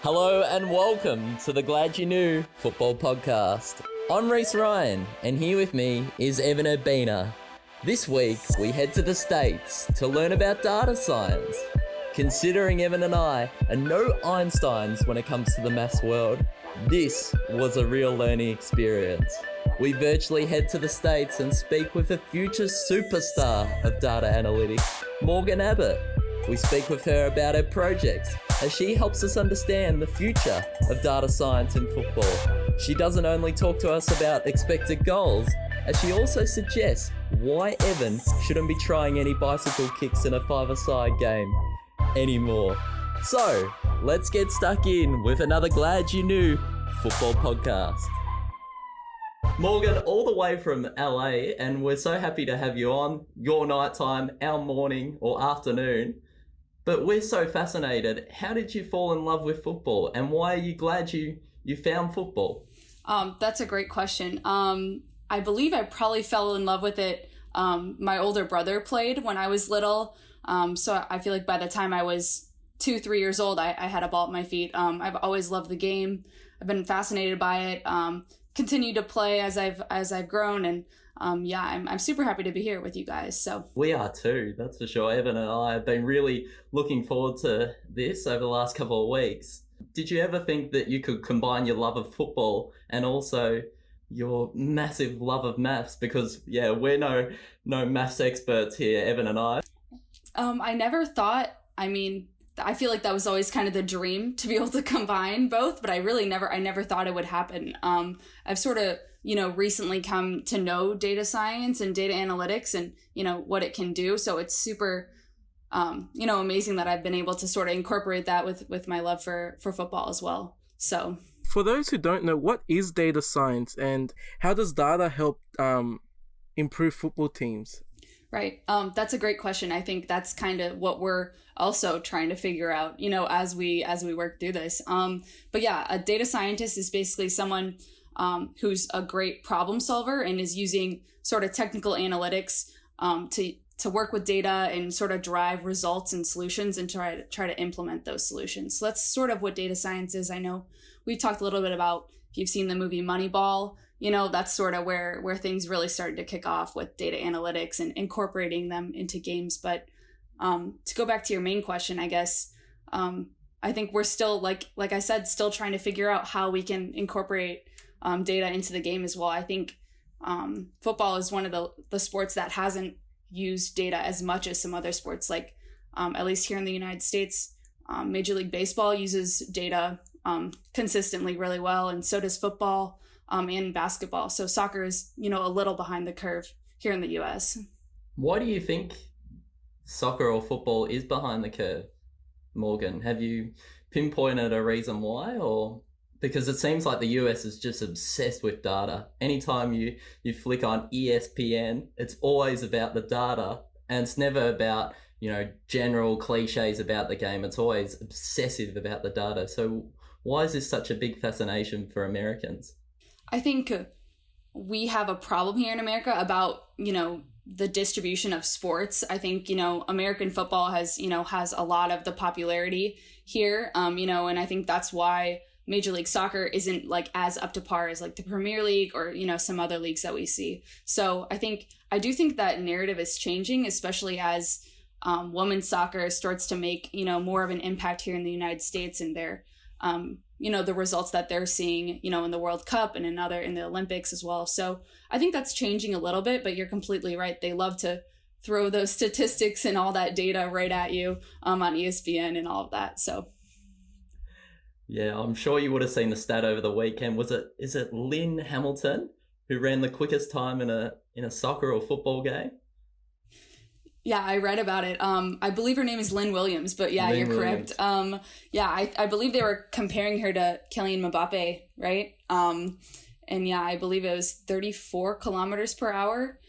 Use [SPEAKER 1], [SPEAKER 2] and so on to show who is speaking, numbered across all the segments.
[SPEAKER 1] Hello and welcome to the Glad You Knew Football Podcast. I'm Reese Ryan, and here with me is Evan Urbina. This week, we head to the States to learn about data science. Considering Evan and I are no Einsteins when it comes to the maths world, this was a real learning experience. We virtually head to the States and speak with a future superstar of data analytics, Morgan Abbitt. We speak with her about her projects as she helps us understand the future of data science in football. She doesn't only talk to us about expected goals, as she also suggests why Evan shouldn't be trying any bicycle kicks in a five-a-side game anymore. So, let's get stuck in with another Glad You Knew Football Podcast. Morgan, all the way from LA, and we're so happy to have you on your nighttime, our morning or afternoon. But we're so fascinated. How did you fall in love with football, and why are you glad you found football?
[SPEAKER 2] That's a great question. I believe I probably fell in love with it. My older brother played when I was little. So I feel like by the time I was 2-3 years old, I had a ball at my feet. I've always loved the game. I've been fascinated by it. Continue to play as I've grown, and I'm super happy to be here with you guys. So
[SPEAKER 1] we are too, that's for sure. Evan and I have been really looking forward to this over the last couple of weeks. Did you ever think that you could combine your love of football and also your massive love of maths? Because we're no maths experts here, Evan and I.
[SPEAKER 2] I never thought. I feel like that was always kind of the dream, to be able to combine both, but I never thought it would happen. I've sort of, recently come to know data science and data analytics and, what it can do. So it's super, amazing that I've been able to sort of incorporate that with my love for football as well. So
[SPEAKER 3] for those who don't know, what is data science and how does data help improve football teams?
[SPEAKER 2] Right. That's a great question. I think that's kind of what we're also trying to figure out, as we work through this. A data scientist is basically someone who's a great problem solver and is using sort of technical analytics to work with data and sort of derive results and solutions and try to implement those solutions. So that's sort of what data science is. I know we talked a little bit about, if you've seen the movie Moneyball, that's sort of where things really started to kick off with data analytics and incorporating them into games. But to go back to your main question, I guess, I think we're still, like I said, still trying to figure out how we can incorporate data into the game as well. I think football is one of the sports that hasn't used data as much as some other sports, like at least here in the United States. Major League Baseball uses data consistently really well, and so does football. And basketball. So soccer is, a little behind the curve here in the US.
[SPEAKER 1] Why do you think soccer or football is behind the curve, Morgan? Have you pinpointed a reason why? Or because it seems like the US is just obsessed with data. Anytime you flick on ESPN, it's always about the data, and it's never about, general cliches about the game. It's always obsessive about the data. So why is this such a big fascination for Americans?
[SPEAKER 2] I think we have a problem here in America about, the distribution of sports. I think, American football has a lot of the popularity here, and I think that's why Major League Soccer isn't like as up to par as like the Premier League or, some other leagues that we see. So I do think that narrative is changing, especially as women's soccer starts to make, more of an impact here in the United States, and their the results that they're seeing, in the World Cup and in the Olympics as well. So I think that's changing a little bit, but you're completely right. They love to throw those statistics and all that data right at you on ESPN and all of that. So.
[SPEAKER 1] Yeah, I'm sure you would have seen the stat over the weekend. Is it Lynn Hamilton who ran the quickest time in a soccer or football game?
[SPEAKER 2] Yeah, I read about it. I believe her name is Lynn Williams, but yeah, you're correct. I believe they were comparing her to Kylian Mbappe, right? I believe it was 34 kilometers per hour.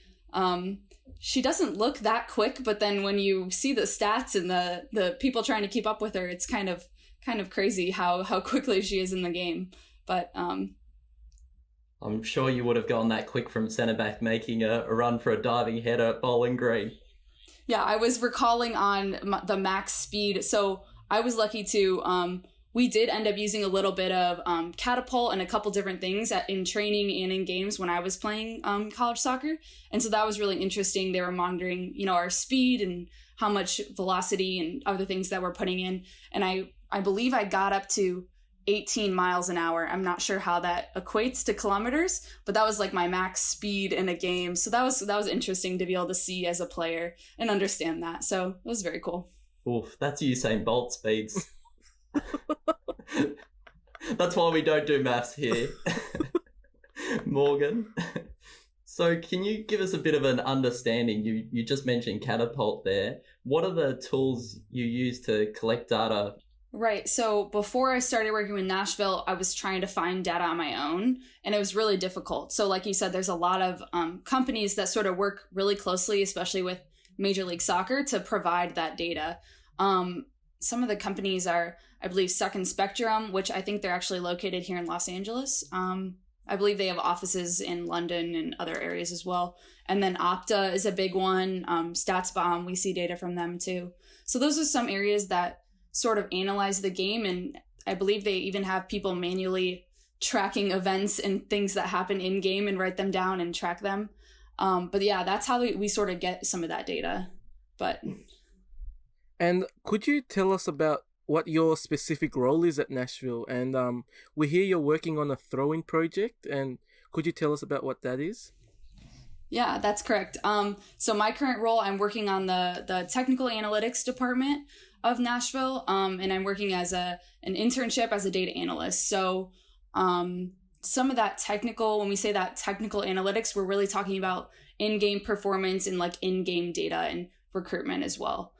[SPEAKER 2] She doesn't look that quick, but then when you see the stats and the people trying to keep up with her, it's kind of crazy how quickly she is in the game. But
[SPEAKER 1] I'm sure you would have gone that quick from centre back making a run for a diving header at Bowling Green.
[SPEAKER 2] Yeah, I was recalling on the max speed. So I was lucky to we did end up using a little bit of catapult and a couple different things in training and in games when I was playing college soccer. And so that was really interesting. They were monitoring, our speed and how much velocity and other things that we're putting in. And I believe I got up to 18 miles an hour. I'm not sure how that equates to kilometers, but that was like my max speed in a game. So that was interesting to be able to see as a player and understand that. So it was very cool.
[SPEAKER 1] Oof, that's Usain Bolt speeds. That's why we don't do maths here. Morgan. So can you give us a bit of an understanding? You just mentioned catapult there. What are the tools you use to collect data?
[SPEAKER 2] Right. So before I started working with Nashville, I was trying to find data on my own, and it was really difficult. So like you said, there's a lot of companies that sort of work really closely, especially with Major League Soccer, to provide that data. Some of the companies are, I believe, Second Spectrum, which I think they're actually located here in Los Angeles. I believe they have offices in London and other areas as well. And then Opta is a big one. StatsBomb, we see data from them too. So those are some areas that sort of analyze the game. And I believe they even have people manually tracking events and things that happen in game and write them down and track them. But yeah, that's how we sort of get some of that data.
[SPEAKER 3] And could you tell us about what your specific role is at Nashville? And we hear you're working on a throw-in project, and could you tell us about what that is?
[SPEAKER 2] Yeah, that's correct. So my current role, I'm working on the technical analytics department of Nashville, and I'm working as an internship as a data analyst. So some of that technical, when we say that technical analytics, we're really talking about in-game performance and like in-game data and recruitment as well.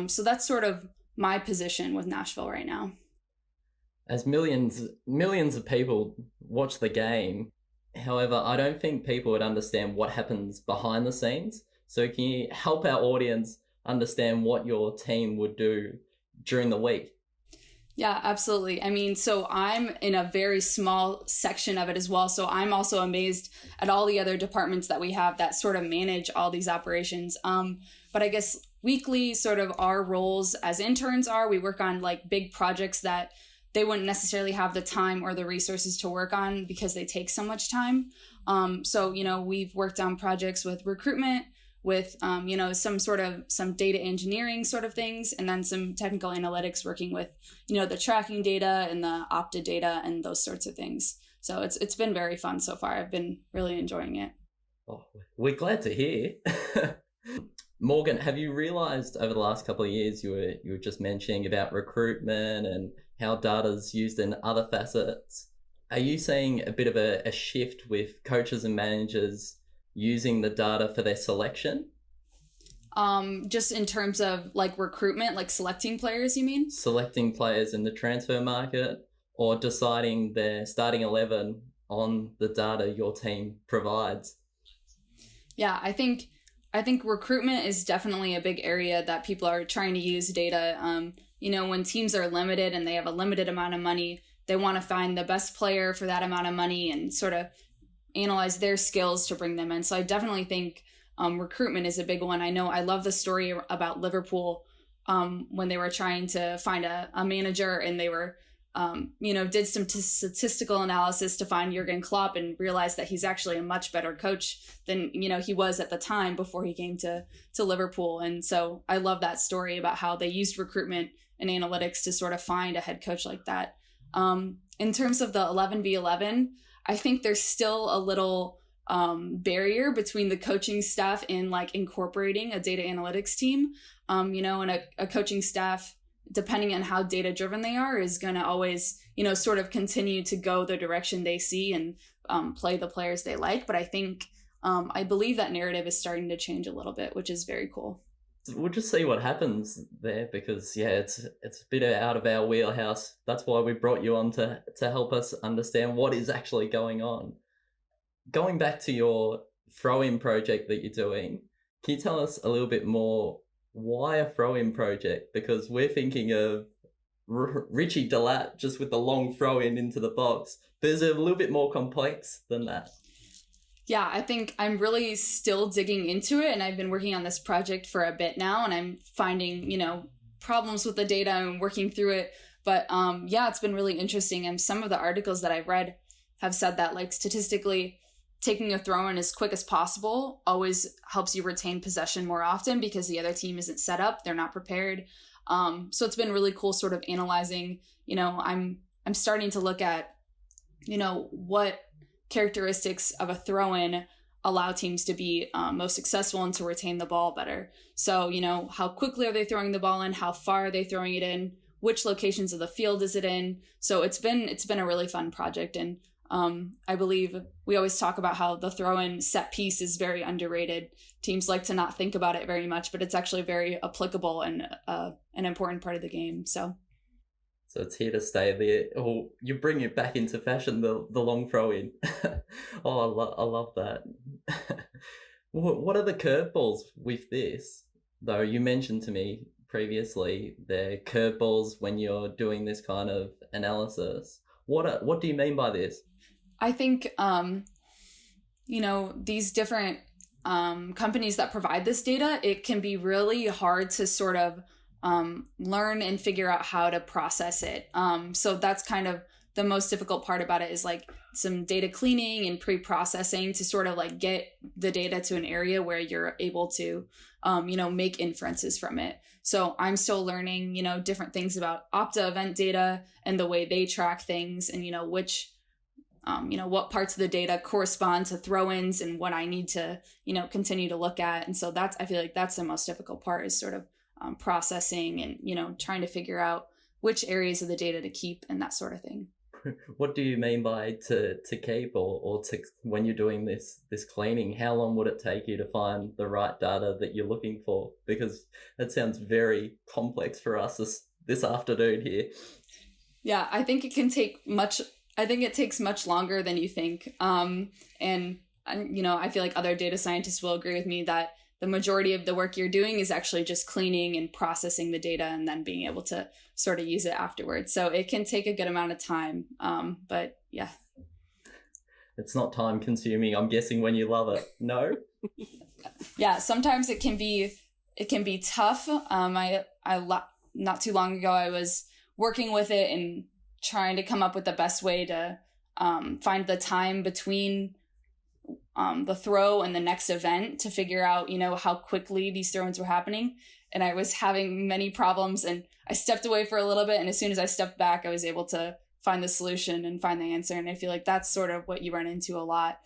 [SPEAKER 2] So that's sort of my position with Nashville right now.
[SPEAKER 1] As millions of people watch the game, however, I don't think people would understand what happens behind the scenes. So can you help our audience understand what your team would do during the week?
[SPEAKER 2] Yeah, absolutely. I mean, so I'm in a very small section of it as well. So I'm also amazed at all the other departments that we have that sort of manage all these operations. But I guess weekly, sort of our roles as interns we work on like big projects that they wouldn't necessarily have the time or the resources to work on because they take so much time. So, we've worked on projects with recruitment, with, some data engineering sort of things, and then some technical analytics working with, the tracking data and the Opta data and those sorts of things. So it's been very fun so far. I've been really enjoying it.
[SPEAKER 1] Oh, we're glad to hear. Morgan, have you realized over the last couple of years you were just mentioning about recruitment and how data's used in other facets? Are you seeing a bit of a shift with coaches and managers using the data for their selection?
[SPEAKER 2] Just in terms of like recruitment, like selecting players, you mean?
[SPEAKER 1] Selecting players in the transfer market or deciding their starting 11 on the data your team provides?
[SPEAKER 2] Yeah, I think recruitment is definitely a big area that people are trying to use data. When teams are limited and they have a limited amount of money, they want to find the best player for that amount of money and sort of analyze their skills to bring them in. So I definitely think recruitment is a big one. I know I love the story about Liverpool when they were trying to find a manager and they were, did some statistical analysis to find Jurgen Klopp and realized that he's actually a much better coach than, he was at the time before he came to Liverpool. And so I love that story about how they used recruitment and analytics to sort of find a head coach like that. In terms of the 11v11, I think there's still a little barrier between the coaching staff and like incorporating a data analytics team, and a coaching staff, depending on how data driven they are, is going to always, sort of continue to go the direction they see and play the players they like. But I think, I believe that narrative is starting to change a little bit, which is very cool.
[SPEAKER 1] We'll just see what happens there because, it's a bit out of our wheelhouse. That's why we brought you on to help us understand what is actually going on. Going back to your throw-in project that you're doing, can you tell us a little bit more why a throw-in project? Because we're thinking of Richie Delat just with the long throw-in into the box. But is it a little bit more complex than that?
[SPEAKER 2] Yeah, I think I'm really still digging into it, and I've been working on this project for a bit now, and I'm finding, problems with the data and working through it. But yeah, it's been really interesting. And some of the articles that I've read have said that, like, statistically, taking a throw in as quick as possible always helps you retain possession more often because the other team isn't set up, they're not prepared. So it's been really cool sort of analyzing, I'm starting to look at, what characteristics of a throw in allow teams to be most successful and to retain the ball better. So, how quickly are they throwing the ball in? How far are they throwing it in? Which locations of the field is it in? So it's been a really fun project. And I believe we always talk about how the throw-in set piece is very underrated. Teams like to not think about it very much, but it's actually very applicable and an important part of the game. So
[SPEAKER 1] it's here to stay there. Oh, you bring it back into fashion, the long throw-in. Oh, I love that. What are the curveballs with this? Though you mentioned to me previously, the curveballs when you're doing this kind of analysis. What do you mean by this?
[SPEAKER 2] I think, these different companies that provide this data, it can be really hard to sort of learn and figure out how to process it. So that's kind of the most difficult part about it, is like some data cleaning and pre-processing to sort of like get the data to an area where you're able to, make inferences from it. So I'm still learning, different things about Opta event data and the way they track things, and, which, what parts of the data correspond to throw-ins and what I need to, continue to look at. And so I feel like that's the most difficult part, is sort of processing and, trying to figure out which areas of the data to keep and that sort of thing.
[SPEAKER 1] What do you mean by to keep or to, when you're doing this cleaning, how long would it take you to find the right data that you're looking for? Because that sounds very complex for us this afternoon here.
[SPEAKER 2] Yeah, I think it takes much longer than you think. And I feel like other data scientists will agree with me that the majority of the work you're doing is actually just cleaning and processing the data and then being able to sort of use it afterwards. So it can take a good amount of time. But yeah.
[SPEAKER 1] It's not time consuming, I'm guessing, when you love it. No?
[SPEAKER 2] Yeah, sometimes it can be tough. Not too long ago, I was working with it and trying to come up with the best way to find the time between the throw and the next event to figure out, how quickly these throw-ins were happening. And I was having many problems, and I stepped away for a little bit. And as soon as I stepped back, I was able to find the solution and find the answer. And I feel like that's sort of what you run into a lot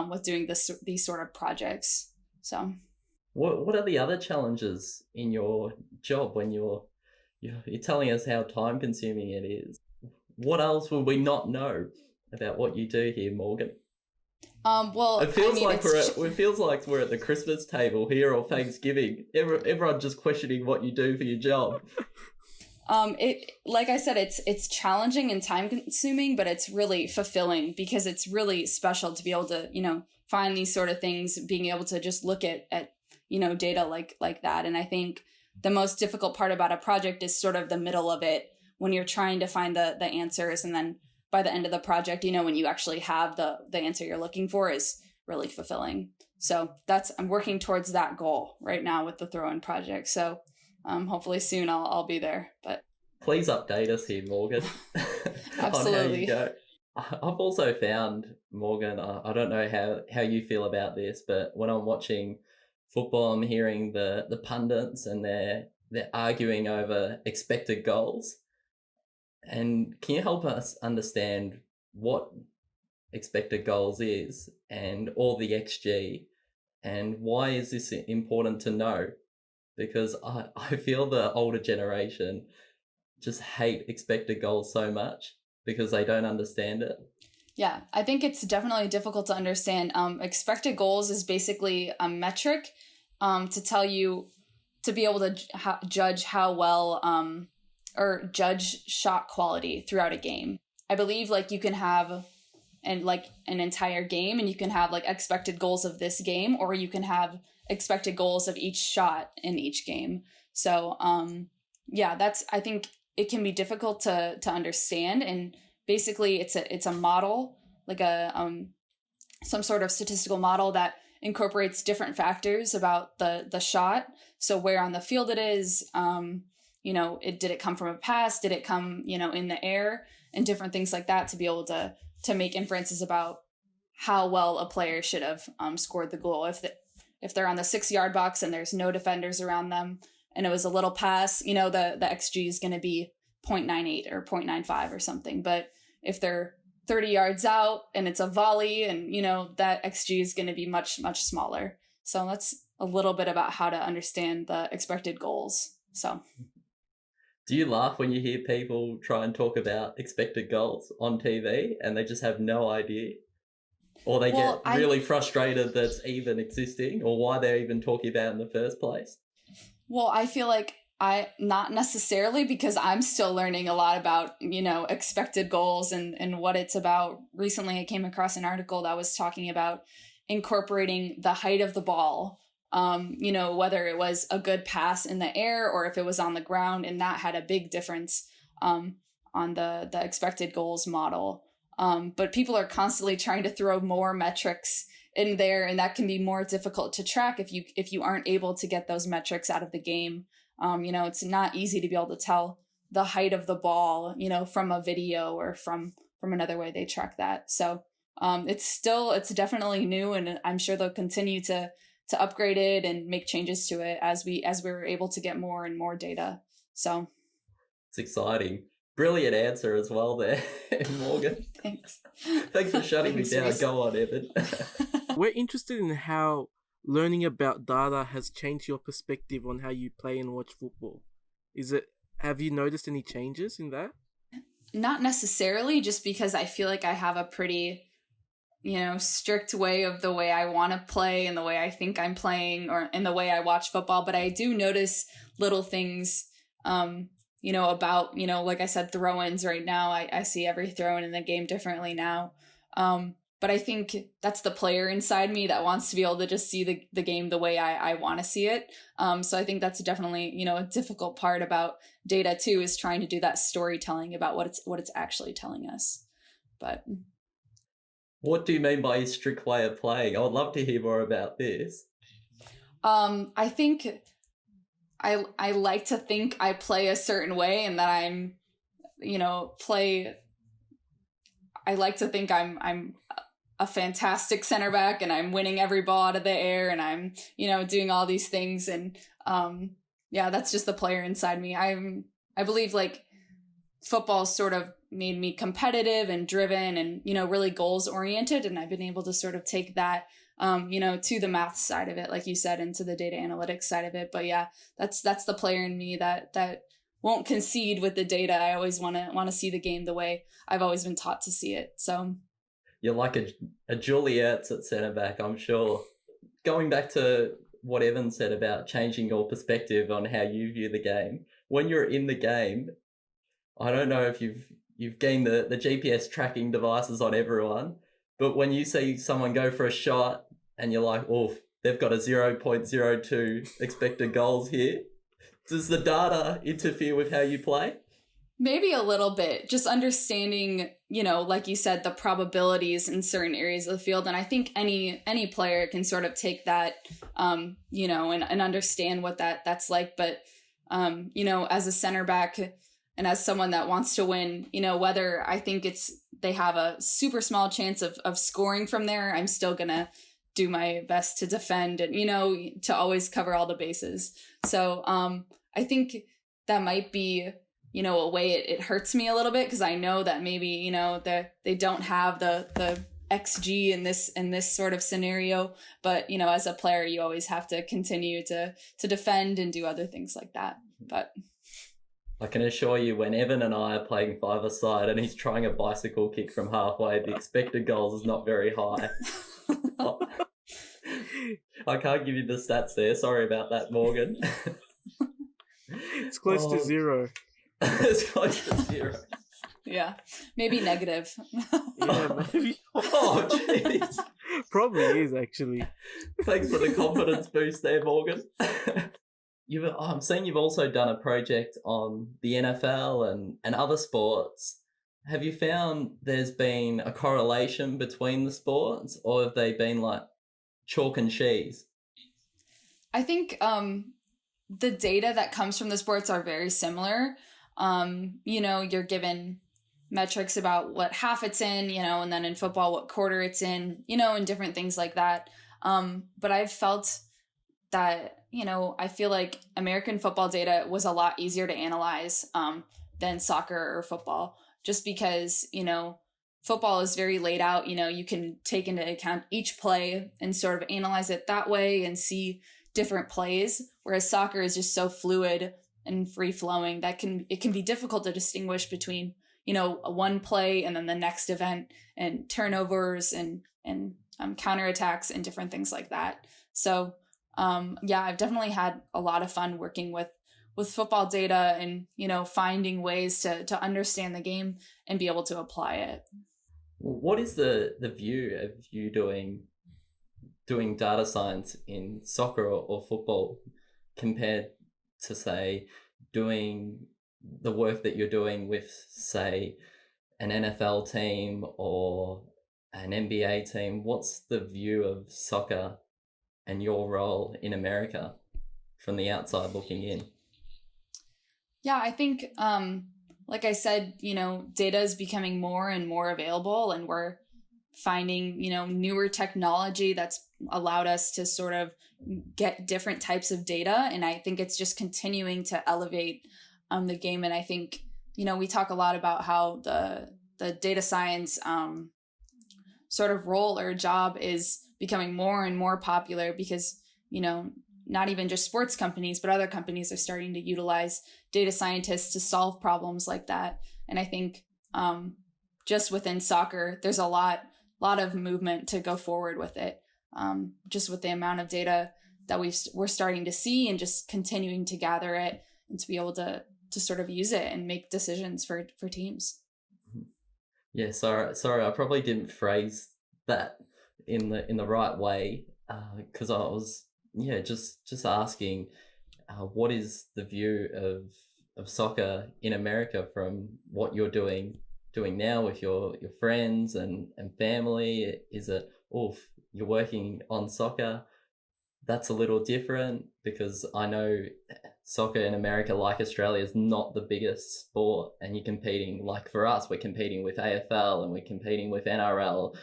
[SPEAKER 2] with doing these sort of projects. So
[SPEAKER 1] what are the other challenges in your job when you're telling us how time consuming it is? What else would we not know about what you do here, Morgan?
[SPEAKER 2] Well,
[SPEAKER 1] it feels like we're at the Christmas table here, or Thanksgiving. Everyone just questioning what you do for your job.
[SPEAKER 2] Like I said, it's challenging and time consuming, but it's really fulfilling because it's really special to be able to, find these sort of things, being able to just look at data like that. And I think the most difficult part about a project is sort of the middle of it, when you're trying to find the answers, and then by the end of the project, when you actually have the answer you're looking for, is really fulfilling. So I'm working towards that goal right now with the throw-in project. So hopefully soon I'll be there. But
[SPEAKER 1] please update us here, Morgan.
[SPEAKER 2] Absolutely.
[SPEAKER 1] On how you go. I've also found, Morgan, I don't know how you feel about this, but when I'm watching football, I'm hearing the pundits and they're arguing over expected goals. And can you help us understand what expected goals is and all the XG, and why is this important to know? Because I feel the older generation just hate expected goals so much because they don't understand it.
[SPEAKER 2] Yeah, I think it's definitely difficult to understand. Expected goals is basically a metric to tell you, to be able to judge how well or judge shot quality throughout a game. I believe you can have an entire game, and you can have expected goals of this game, or you can have expected goals of each shot in each game. So I think it can be difficult to understand. And basically it's a model, some sort of statistical model that incorporates different factors about the shot. So where on the field it is, did it come from a pass? Did it come, in the air, and different things like that, to be able to make inferences about how well a player should have scored the goal. If they're on the 6-yard box and there's no defenders around them and it was a little pass, the XG is going to be 0.98 or 0.95 or something. But if they're 30 yards out and it's a volley, and, that XG is going to be much, much smaller. So that's a little bit about how to understand the expected goals. So.
[SPEAKER 1] Do you laugh when you hear people try and talk about expected goals on TV and they just have no idea? Or they get really frustrated that's even existing, or why they're even talking about it in the first place?
[SPEAKER 2] Well, I feel like not necessarily, because I'm still learning a lot about, expected goals and what it's about. Recently, I came across an article that was talking about incorporating the height of the ball, whether it was a good pass in the air or if it was on the ground, and that had a big difference on the expected goals model. But people are constantly trying to throw more metrics in there, and that can be more difficult to track if you aren't able to get those metrics out of the game. It's not easy to be able to tell the height of the ball, from a video or from another way they track that. So it's definitely new, and I'm sure they'll continue to upgrade it and make changes to it as we're able to get more and more data. So
[SPEAKER 1] it's exciting. Brilliant answer as well there, Morgan.
[SPEAKER 2] Thanks.
[SPEAKER 1] Thanks for shutting me down. Go on, Evan.
[SPEAKER 3] We're interested in how learning about data has changed your perspective on how you play and watch football. Have you noticed any changes in that?
[SPEAKER 2] Not necessarily, just because I feel like I have a pretty, strict way of the way I want to play and the way I think I'm playing, or in the way I watch football. But I do notice little things, about, like I said, throw-ins right now. I see every throw-in in the game differently now. But I think that's the player inside me that wants to be able to just see the game the way I want to see it. So I think that's definitely, a difficult part about data too, is trying to do that storytelling about what it's actually telling us. But
[SPEAKER 1] what do you mean by a strict way of playing? I would love to hear more about this.
[SPEAKER 2] I think I like to think I play a certain way, and that I'm, I like to think I'm a fantastic center back, and I'm winning every ball out of the air, and I'm, doing all these things. And that's just the player inside me. I believe like football sort of made me competitive and driven and, really goals oriented. And I've been able to sort of take that, to the math side of it, like you said, and to the data analytics side of it. But yeah, that's the player in me that won't concede with the data. I always want to see the game the way I've always been taught to see it. So
[SPEAKER 1] you're like a Juliet's at centre back, I'm sure. Going back to what Evan said about changing your perspective on how you view the game, when you're in the game, I don't know if you've gained the GPS tracking devices on everyone, but when you see someone go for a shot and you're like, oh, they've got a 0.02 expected goals here, does the data interfere with how you play?
[SPEAKER 2] Maybe a little bit, just understanding, like you said, the probabilities in certain areas of the field. And I think any player can sort of take that, and understand what that's like. But, as a center back and as someone that wants to win, whether I think they have a super small chance of scoring from there, I'm still going to do my best to defend and, to always cover all the bases. So I think that might be, a way it hurts me a little bit, because I know that maybe, they don't have the XG in this sort of scenario. But, as a player, you always have to continue to defend and do other things like that. But
[SPEAKER 1] I can assure you, when Evan and I are playing five-a-side and he's trying a bicycle kick from halfway, the expected goals is not very high. I can't give you the stats there. Sorry about that, Morgan.
[SPEAKER 3] It's close to zero.
[SPEAKER 1] It's close to zero.
[SPEAKER 2] Yeah, maybe negative.
[SPEAKER 3] Yeah, maybe.
[SPEAKER 1] Oh, jeez.
[SPEAKER 3] Probably is, actually.
[SPEAKER 1] Thanks for the confidence boost there, Morgan. I'm seeing you've also done a project on the NFL and other sports. Have you found there's been a correlation between the sports, or have they been like chalk and cheese?
[SPEAKER 2] I think the data that comes from the sports are very similar. You're given metrics about what half it's in, and then in football, what quarter it's in, and different things like that. But I've felt that, I feel like American football data was a lot easier to analyze than soccer or football, just because, football is very laid out. You can take into account each play and sort of analyze it that way and see different plays, whereas soccer is just so fluid and free flowing that it can be difficult to distinguish between, a one play and then the next event, and turnovers and counterattacks and different things like that. So I've definitely had a lot of fun working with football data and, finding ways to understand the game and be able to apply it.
[SPEAKER 1] What is the view of you doing data science in soccer or football compared to, say, doing the work that you're doing with, say, an NFL team or an NBA team? What's the view of soccer and your role in America from the outside looking in?
[SPEAKER 2] Yeah, I think, like I said, data is becoming more and more available, and we're finding, newer technology that's allowed us to sort of get different types of data. And I think it's just continuing to elevate the game. And I think, we talk a lot about how the data science sort of role or job is becoming more and more popular because, not even just sports companies, but other companies are starting to utilize data scientists to solve problems like that. And I think just within soccer, there's a lot of movement to go forward with it. Just with the amount of data that we're starting to see and just continuing to gather it and to be able to sort of use it and make decisions for teams.
[SPEAKER 1] Yeah, sorry, I probably didn't phrase that in the right way, because I was just asking what is the view of soccer in America from what you're doing now with your friends and family? Is it, you're working on soccer? That's a little different, because I know soccer in America, like Australia, is not the biggest sport, and you're competing, like for us, we're competing with AFL and we're competing with NRL,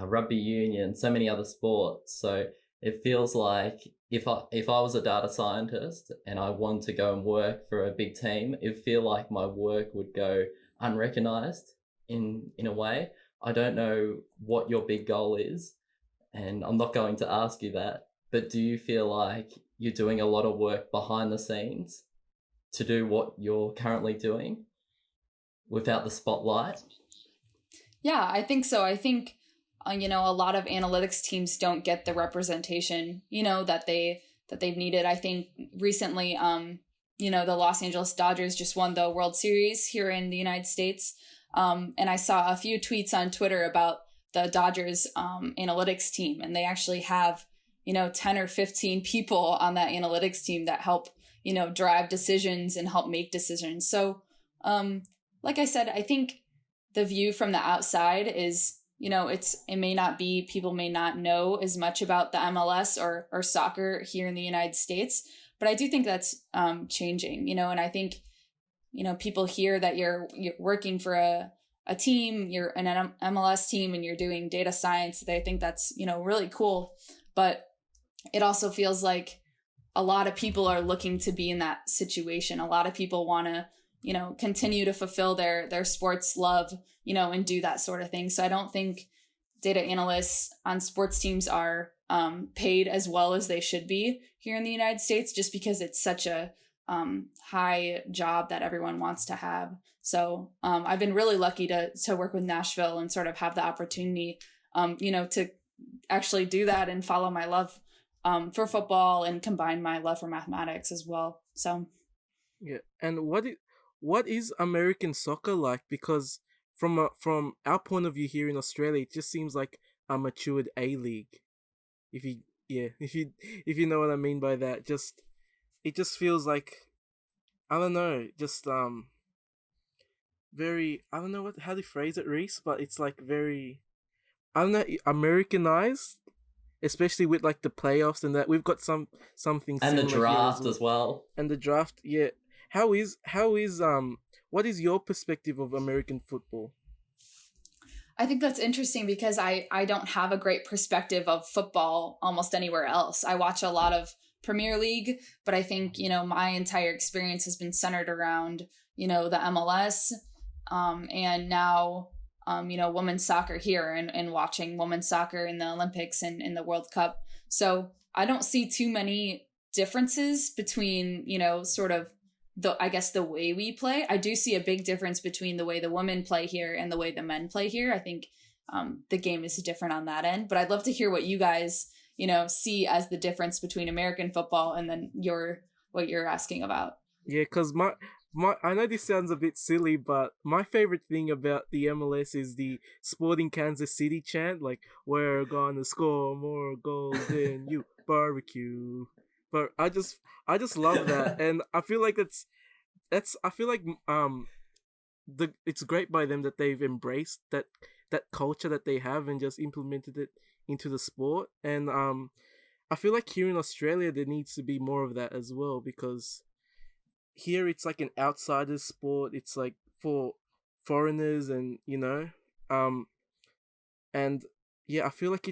[SPEAKER 1] rugby union, so many other sports. So it feels like if I was a data scientist and I wanted to go and work for a big team, it'd feel like my work would go unrecognized in a way. I don't know what your big goal is, and I'm not going to ask you that, but do you feel like you're doing a lot of work behind the scenes to do what you're currently doing without the spotlight?
[SPEAKER 2] Yeah, I think so. I think, a lot of analytics teams don't get the representation, that they've needed. I think recently, the Los Angeles Dodgers just won the World Series here in the United States. And I saw a few tweets on Twitter about the Dodgers analytics team, and they actually have 10 or 15 people on that analytics team that help, drive decisions and help make decisions. So, like I said, I think the view from the outside is, it may not be, people may not know as much about the MLS or soccer here in the United States, but I do think that's changing, and I think, people hear that you're working for a team, you're an MLS team, and you're doing data science. They think that's, really cool. But it also feels like a lot of people are looking to be in that situation. A lot of people want to, continue to fulfill their sports love, and do that sort of thing. So I don't think data analysts on sports teams are paid as well as they should be here in the United States, just because it's such a high job that everyone wants to have. So I've been really lucky to work with Nashville and sort of have the opportunity, to actually do that and follow my love for football and combine my love for mathematics as well. So,
[SPEAKER 3] yeah. And what is American soccer like? Because from our point of view here in Australia, it just seems like a matured A League. If you know what I mean by that, it just feels like, I don't know, just very, I don't know how to phrase it, Reese, but it's like very, I don't know, Americanized. especially with like the playoffs and that. We've got something
[SPEAKER 1] And the
[SPEAKER 3] similar here
[SPEAKER 1] draft as well.
[SPEAKER 3] And the draft, yeah. How is what is your perspective of American football?
[SPEAKER 2] I think that's interesting because I don't have a great perspective of football almost anywhere else. I watch a lot of Premier League, but I think, my entire experience has been centered around, the MLS, and now, women's soccer here and watching women's soccer in the Olympics and in the World Cup. So I don't see too many differences between, sort of the way we play. I do see a big difference between the way the women play here and the way the men play here. I think the game is different on that end, but I'd love to hear what you guys, see as the difference between American football and then what you're asking about.
[SPEAKER 3] Yeah, because my I know this sounds a bit silly, but my favorite thing about the MLS is the Sporting Kansas City chant, like "We're gonna score more goals than you, barbecue." But I just love that, and I feel like I feel like it's great by them that they've embraced that culture that they have and just implemented it into the sport. And I feel like here in Australia there needs to be more of that as well, because here it's like an outsider's sport. It's like for foreigners, and and yeah, I feel like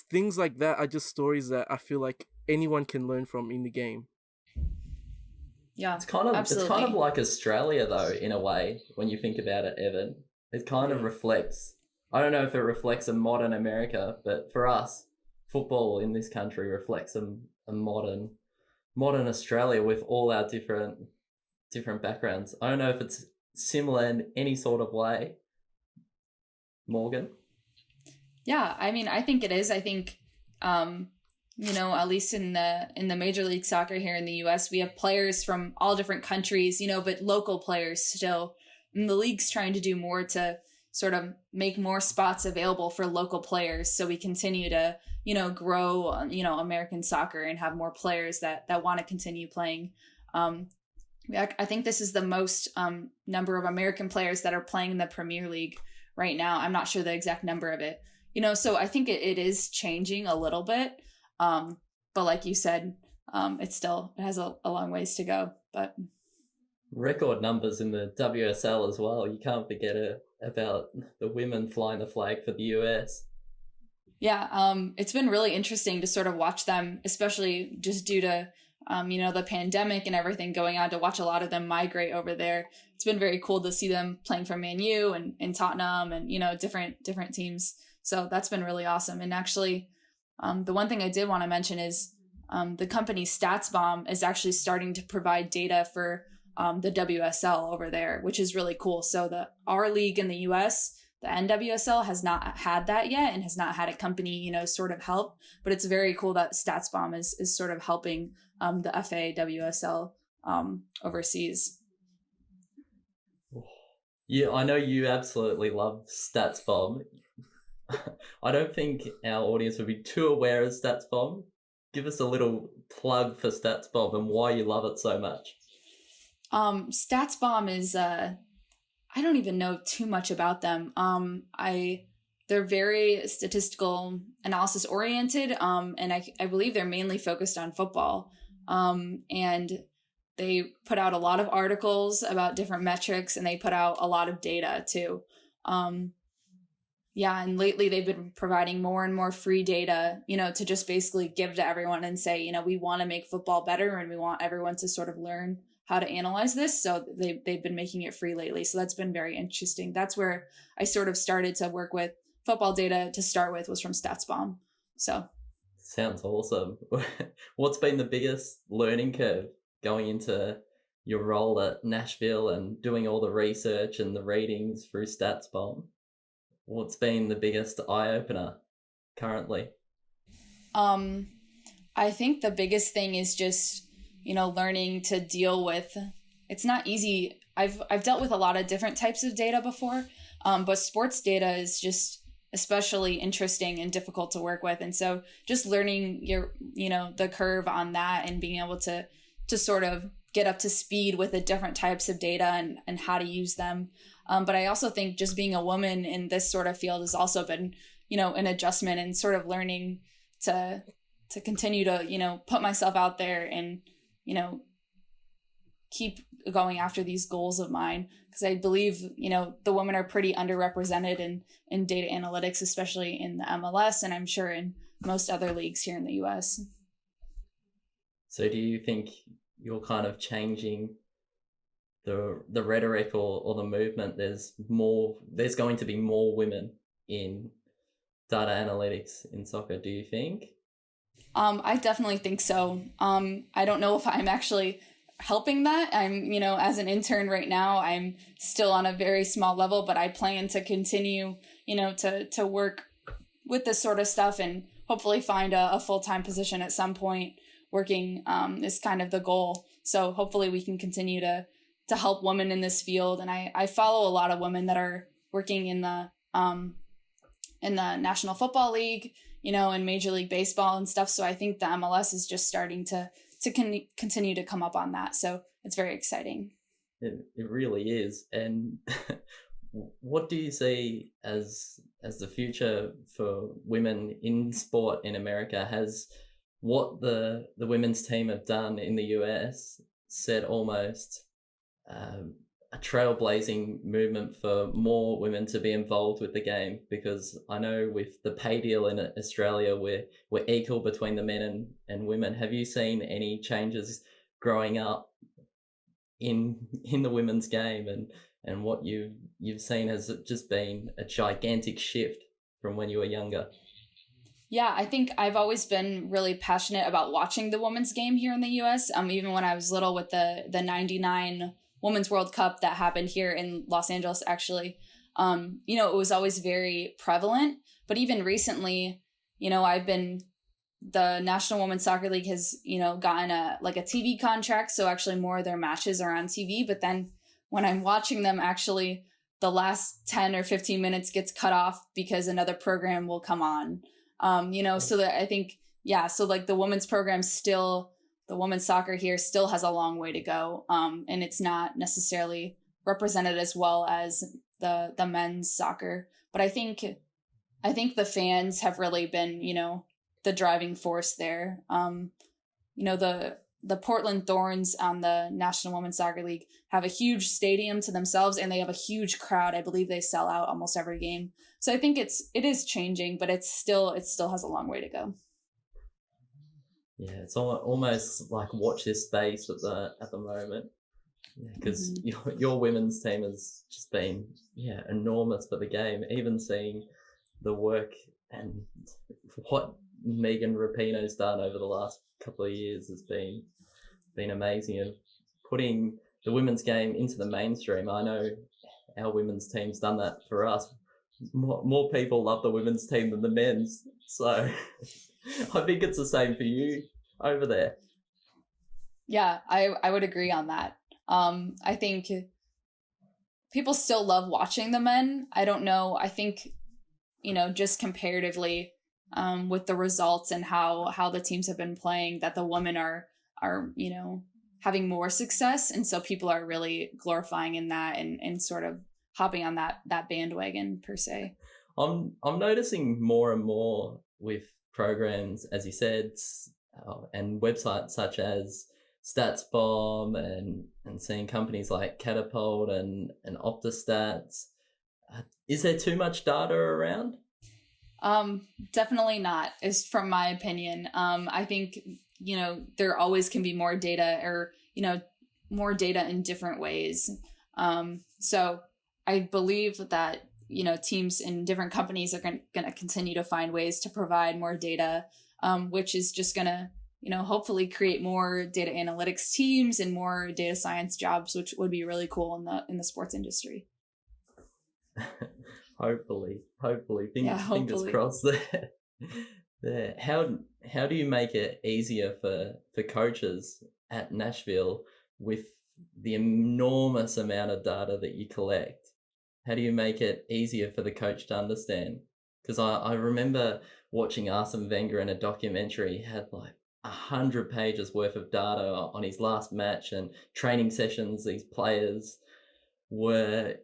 [SPEAKER 3] things like that are just stories that I feel like anyone can learn from in the game.
[SPEAKER 2] Yeah,
[SPEAKER 1] It's kind of like Australia though, in a way, when you think about it, Evan. It kind of reflects, I don't know if it reflects a modern America, but for us, football in this country reflects a modern Australia with all our different backgrounds. I don't know if it's similar in any sort of way. Morgan?
[SPEAKER 2] Yeah, I mean, I think it is. I think, at least in the Major League Soccer here in the U.S., we have players from all different countries, but local players still. And the league's trying to do more to sort of make more spots available for local players, so we continue to, grow, American soccer and have more players that want to continue playing. I think this is the most number of American players that are playing in the Premier League right now. I'm not sure the exact number of it. So I think it is changing a little bit. But like you said, it has a long ways to go. But
[SPEAKER 1] record numbers in the WSL as well. You can't forget about the women flying the flag for the US.
[SPEAKER 2] Yeah, it's been really interesting to sort of watch them, especially just due to, the pandemic and everything going on, to watch a lot of them migrate over there. It's been very cool to see them playing for Man U and Tottenham and, different teams. So that's been really awesome. And actually, the one thing I did want to mention is the company StatsBomb is actually starting to provide data for the WSL over there, which is really cool. So our league in the US, the NWSL, has not had that yet and has not had a company, sort of help. But it's very cool that StatsBomb is sort of helping the FA WSL overseas.
[SPEAKER 1] Yeah, I know you absolutely love StatsBomb. I don't think our audience would be too aware of StatsBomb. Give us a little plug for StatsBomb and why you love it so much.
[SPEAKER 2] StatsBomb is I don't even know too much about them. They're very statistical analysis oriented, and I believe they're mainly focused on football. And they put out a lot of articles about different metrics, and they put out a lot of data too. Yeah, and lately they've been providing more and more free data, to just basically give to everyone and say, we want to make football better and we want everyone to sort of learn how to analyze this. So they've been making it free lately. So that's been very interesting. That's where I sort of started to work with football data to start with, was from StatsBomb. So
[SPEAKER 1] sounds awesome. What's been the biggest learning curve going into your role at Nashville and doing all the research and the ratings through StatsBomb? What's been the biggest eye-opener currently?
[SPEAKER 2] I think the biggest thing is just, learning to deal with, it's not easy. I've dealt with a lot of different types of data before, but sports data is just especially interesting and difficult to work with. And so just learning the curve on that and being able to sort of get up to speed with the different types of data and how to use them. But I also think just being a woman in this sort of field has also been an adjustment and sort of learning to continue to, put myself out there and, keep going after these goals of mine. Because I believe, the women are pretty underrepresented in data analytics, especially in the MLS, and I'm sure in most other leagues here in the US.
[SPEAKER 1] So do you think you're kind of changing the rhetoric or the movement? There's going to be more women in data analytics in soccer, do you think?
[SPEAKER 2] I definitely think so. I don't know if I'm actually helping that. I'm, as an intern right now, I'm still on a very small level, but I plan to continue, to work with this sort of stuff and hopefully find a full-time position at some point. Working is kind of the goal. So hopefully we can continue to help women in this field. And I follow a lot of women that are working in the National Football League, and Major League Baseball and stuff. So I think the MLS is just starting to continue to come up on that. So it's very exciting.
[SPEAKER 1] It really is. And what do you see as the future for women in sport in America? Has what the women's team have done in the US set almost a trailblazing movement for more women to be involved with the game? Because I know with the pay deal in Australia, we're equal between the men and women. Have you seen any changes growing up in the women's game, and what you've seen has just been a gigantic shift from when you were younger?
[SPEAKER 2] Yeah, I think I've always been really passionate about watching the women's game here in the US. Even when I was little with the 99 Women's World Cup that happened here in Los Angeles, actually, it was always very prevalent. But even recently, the National Women's Soccer League has, gotten a TV contract. So actually more of their matches are on TV. But then when I'm watching them, actually the last 10 or 15 minutes gets cut off because another program will come on. So that I think, so the women's program the women's soccer here still has a long way to go. And it's not necessarily represented as well as the men's soccer. But I think the fans have really been, the driving force there. The Portland Thorns on the National Women's Soccer League have a huge stadium to themselves, and they have a huge crowd. I believe they sell out almost every game. So I think it is changing, but it still has a long way to go.
[SPEAKER 1] Yeah, it's almost like watch this space at the moment, because your women's team has just been enormous for the game. Even seeing the work and what Megan Rapinoe's done over the last couple of years has been amazing, of putting the women's game into the mainstream. I know our women's team's done that for us. More people love the women's team than the men's, so I think it's the same for you over there.
[SPEAKER 2] Yeah, I would agree on that. I think people still love watching the men. I don't know. I think, just comparatively with the results and how the teams have been playing, that the women are having more success. And so people are really glorifying in that and sort of hopping on that bandwagon per se.
[SPEAKER 1] I'm noticing more and more with programs, as you said, and websites such as StatsBomb and seeing companies like Catapult and OptaStats. Is there too much data around?
[SPEAKER 2] Definitely not, is from my opinion. I think, there always can be more data or, more data in different ways. So I believe that, teams in different companies are going to continue to find ways to provide more data, which is just going to, hopefully create more data analytics teams and more data science jobs, which would be really cool in the sports industry.
[SPEAKER 1] Hopefully. Fingers crossed there. How do you make it easier for coaches at Nashville with the enormous amount of data that you collect? How do you make it easier for the coach to understand? Because I remember watching Arsene Wenger in a documentary. He had like 100 pages worth of data on his last match and training sessions these players were,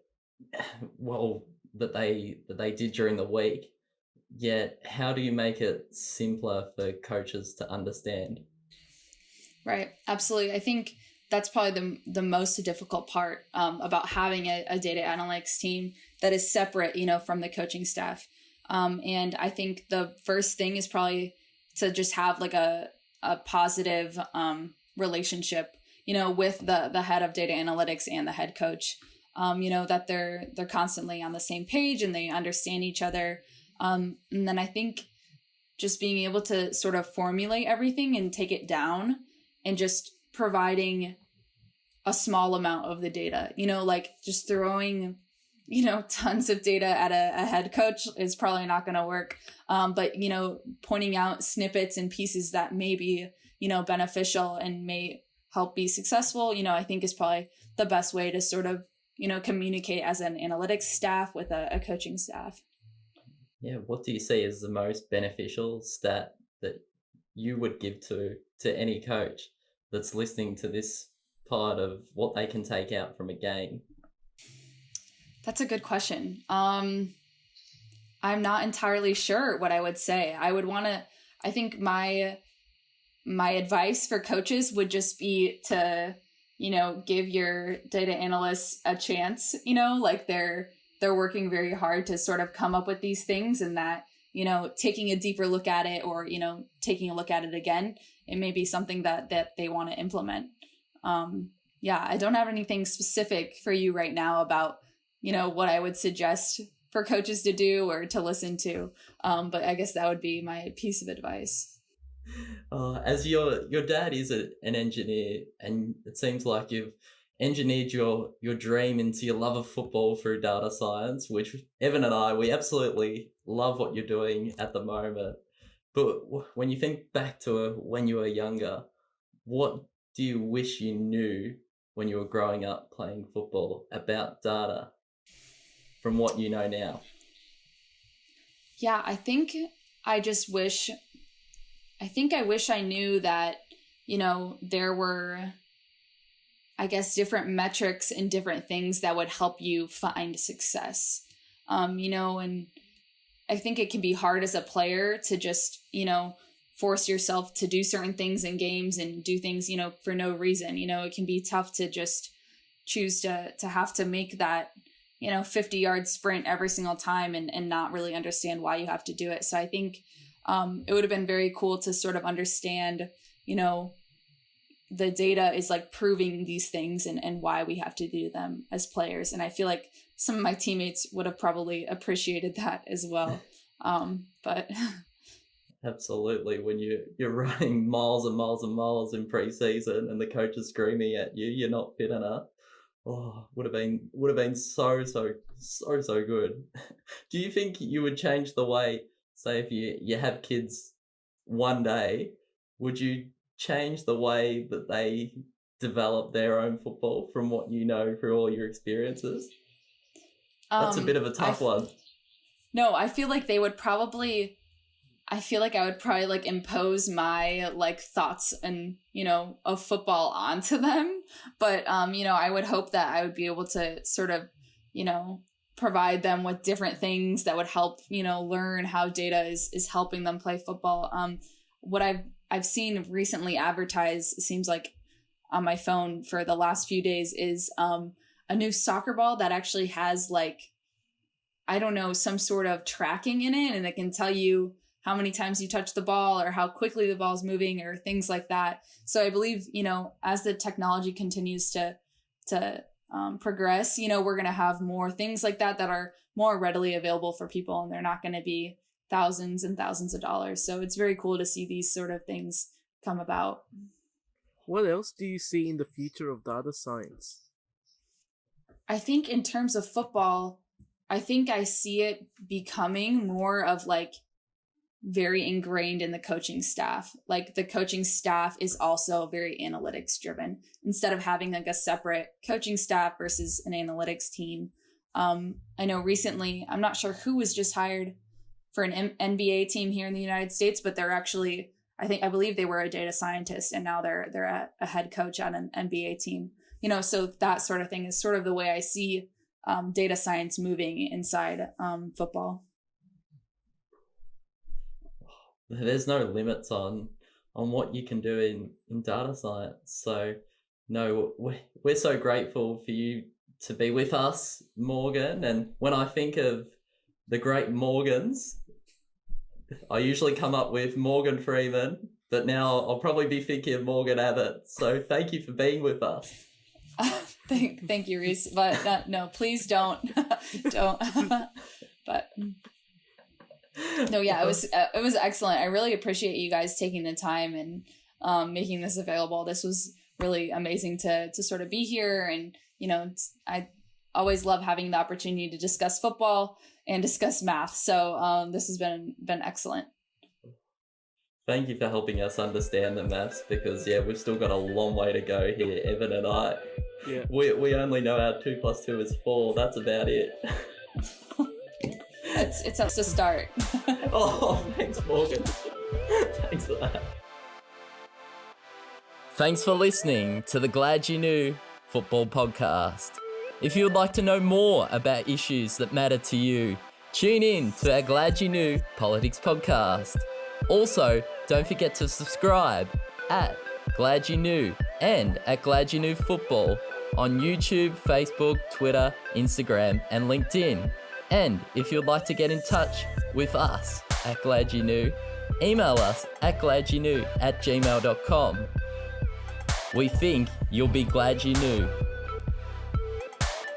[SPEAKER 1] that they did during the week. yet how do you make it simpler for coaches to understand?
[SPEAKER 2] Right. Absolutely. I think that's probably the most difficult part about having a data analytics team that is separate, from the coaching staff. And I think the first thing is probably to just have like a positive relationship, with the head of data analytics and the head coach. That they're constantly on the same page and they understand each other. And then I think just being able to sort of formulate everything and take it down and just providing a small amount of the data, like just throwing, tons of data at a head coach is probably not going to work. But, pointing out snippets and pieces that may be, beneficial and may help be successful, I think is probably the best way to sort of, communicate as an analytics staff with a coaching staff.
[SPEAKER 1] Yeah, what do you see as the most beneficial stat that you would give to any coach that's listening to this part of what they can take out from a game?
[SPEAKER 2] That's a good question. I'm not entirely sure what I would say. I think my advice for coaches would just be to, give your data analysts a chance, like they're working very hard to sort of come up with these things, and that, taking a deeper look at it or, taking a look at it again, it may be something that they want to implement. I don't have anything specific for you right now about, what I would suggest for coaches to do or to listen to. But I guess that would be my piece of advice.
[SPEAKER 1] As your dad is an engineer, and it seems like you've engineered your dream into your love of football through data science, which Evan and I, we absolutely love what you're doing at the moment. But when you think back to when you were younger, what do you wish you knew when you were growing up playing football about data from what you know now?
[SPEAKER 2] Yeah, I wish I knew that, there were, I guess, different metrics and different things that would help you find success. And I think it can be hard as a player to just, force yourself to do certain things in games and do things, for no reason. It can be tough to just choose to have to make that, 50-yard sprint every single time and not really understand why you have to do it. So I think it would have been very cool to sort of understand, the data is like proving these things and why we have to do them as players. And I feel like some of my teammates would have probably appreciated that as well. But
[SPEAKER 1] absolutely, when you're running miles and miles and miles in pre-season and the coach is screaming at you, you're not fit enough. Would have been so good. Do you think you would change the way, say if you have kids one day, would you change the way that they develop their own football from what you know through all your experiences? That's a bit of a tough one.
[SPEAKER 2] No, I feel like I would probably like impose my like thoughts and, of football onto them. But, I would hope that I would be able to sort of, provide them with different things that would help, learn how data is helping them play football. What I've seen recently advertised, it seems like on my phone for the last few days, is a new soccer ball that actually has like, I don't know, some sort of tracking in it, and it can tell you how many times you touch the ball or how quickly the ball's moving or things like that. So I believe, as the technology continues to progress, we're going to have more things like that are more readily available for people, and they're not going to be thousands and thousands of dollars. So it's very cool to see these sort of things come about.
[SPEAKER 3] What else do you see in the future of data science?
[SPEAKER 2] I think in terms of football, I think I see it becoming more of like very ingrained in the coaching staff. Like the coaching staff is also very analytics driven. Instead of having like a separate coaching staff versus an analytics team. I know recently, I'm not sure who was just hired for an NBA team here in the United States, but they're actually, I believe they were a data scientist, and now they're a head coach on an NBA team. So that sort of thing is sort of the way I see data science moving inside football.
[SPEAKER 1] there's no limits on what you can do in data science. So no, we're so grateful for you to be with us, Morgan. And when I think of the great Morgans, I usually come up with Morgan Freeman, but now I'll probably be thinking of Morgan Abbitt. So thank you for being with us.
[SPEAKER 2] Thank you, Reese. But no, please don't. Don't. But no, yeah, it was excellent. I really appreciate you guys taking the time and making this available. This was really amazing to sort of be here. And, you know, I always love having the opportunity to discuss football and discuss math. So this has been excellent.
[SPEAKER 1] Thank you for helping us understand the maths, because we've still got a long way to go here, Evan and I.
[SPEAKER 3] Yeah.
[SPEAKER 1] We only know our 2 + 2 is 4. That's about it.
[SPEAKER 2] It's us to start.
[SPEAKER 1] Oh, thanks, Morgan. Thanks for that. Thanks for listening to the Glad You Knew Football Podcast. If you would like to know more about issues that matter to you, tune in to our Glad You Knew Politics Podcast. Also, don't forget to subscribe at Glad You Knew and at Glad You Knew Football on YouTube, Facebook, Twitter, Instagram, and LinkedIn. And if you'd like to get in touch with us at Glad You Knew, email us at gladyouKnew@gmail.com. We think you'll be glad you knew.